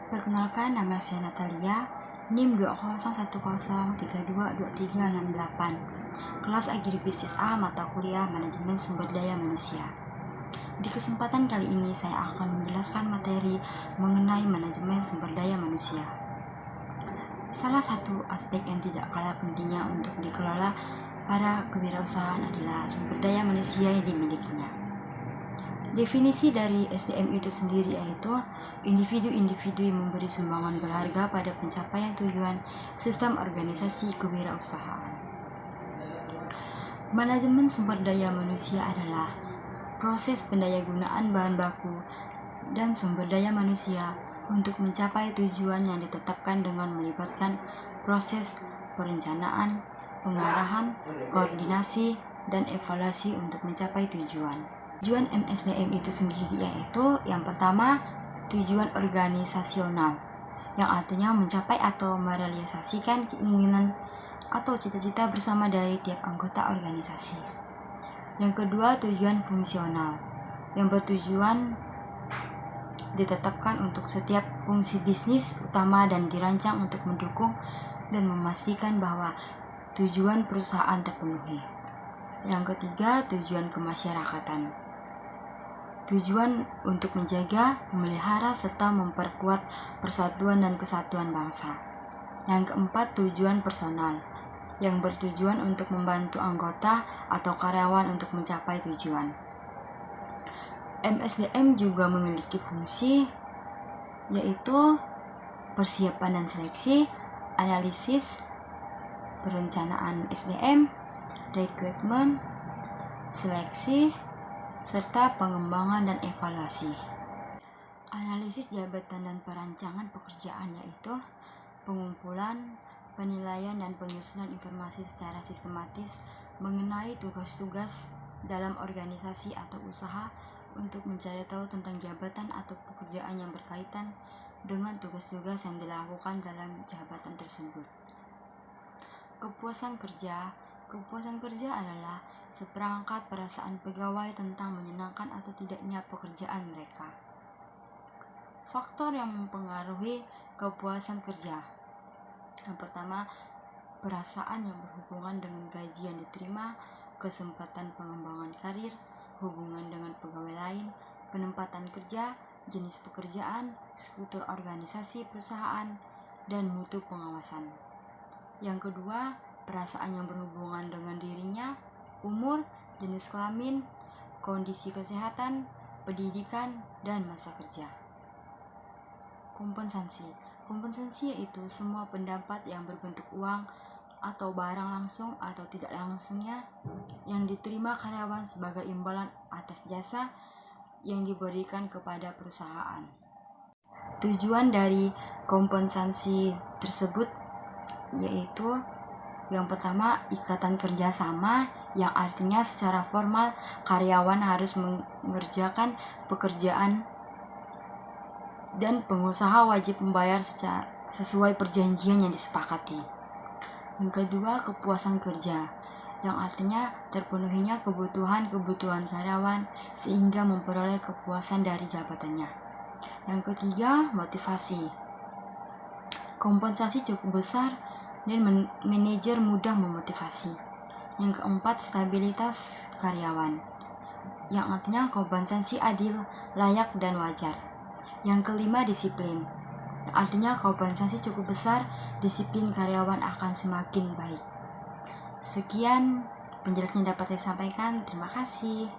Perkenalkan, nama saya Natalia, NIM 20103223668, kelas Agribisnis A, mata kuliah Manajemen Sumber Daya Manusia. Di kesempatan kali ini saya akan menjelaskan materi mengenai manajemen sumber daya manusia. Salah satu aspek yang tidak kalah pentingnya untuk dikelola para kewirausahaan adalah sumber daya manusia yang dimilikinya. Definisi dari SDM itu sendiri yaitu individu-individu yang memberi sumbangan berharga pada pencapaian tujuan sistem organisasi kewirausahaan. Manajemen sumber daya manusia adalah proses pendayagunaan bahan baku dan sumber daya manusia untuk mencapai tujuan yang ditetapkan dengan melibatkan proses perencanaan, pengarahan, koordinasi, dan evaluasi untuk mencapai tujuan. Tujuan MSDM itu sendiri yaitu yang pertama, tujuan organisasional, yang artinya mencapai atau merealisasikan keinginan atau cita-cita bersama dari tiap anggota organisasi. Yang kedua, tujuan fungsional, yang bertujuan ditetapkan untuk setiap fungsi bisnis utama dan dirancang untuk mendukung dan memastikan bahwa tujuan perusahaan terpenuhi. Yang ketiga, tujuan kemasyarakatan, tujuan untuk menjaga, memelihara, serta memperkuat persatuan dan kesatuan bangsa. Yang keempat, tujuan personal, yang bertujuan untuk membantu anggota atau karyawan untuk mencapai tujuan. MSDM juga memiliki fungsi yaitu persiapan dan seleksi, analisis, perencanaan SDM, rekrutmen, seleksi, serta pengembangan dan evaluasi. Analisis jabatan dan perancangan pekerjaan yaitu pengumpulan, penilaian, dan penyusunan informasi secara sistematis mengenai tugas-tugas dalam organisasi atau usaha untuk mencari tahu tentang jabatan atau pekerjaan yang berkaitan dengan tugas-tugas yang dilakukan dalam jabatan tersebut. Kepuasan kerja adalah seperangkat perasaan pegawai tentang menyenangkan atau tidaknya pekerjaan mereka. Faktor yang mempengaruhi kepuasan kerja. Yang pertama, perasaan yang berhubungan dengan gaji yang diterima, kesempatan pengembangan karir, hubungan dengan pegawai lain, penempatan kerja, jenis pekerjaan, struktur organisasi perusahaan, dan mutu pengawasan. Yang kedua, perasaan yang berhubungan dengan dirinya, umur, jenis kelamin, kondisi kesehatan, pendidikan, dan masa kerja. Kompensasi yaitu semua pendapat yang berbentuk uang atau barang langsung atau tidak langsungnya yang diterima karyawan sebagai imbalan atas jasa yang diberikan kepada perusahaan. Tujuan dari kompensasi tersebut yaitu yang pertama, ikatan kerjasama, yang artinya secara formal karyawan harus mengerjakan pekerjaan dan pengusaha wajib membayar sesuai perjanjian yang disepakati. Yang kedua, kepuasan kerja, yang artinya terpenuhinya kebutuhan karyawan sehingga memperoleh kepuasan dari jabatannya. Yang ketiga, motivasi. Kompensasi cukup besar dan manajer mudah memotivasi. Yang keempat, stabilitas karyawan, yang artinya kompensasi adil, layak, dan wajar. Yang kelima, disiplin, yang artinya kompensasi cukup besar, disiplin karyawan akan semakin baik. Sekian penjelasan yang dapat saya sampaikan. Terima kasih.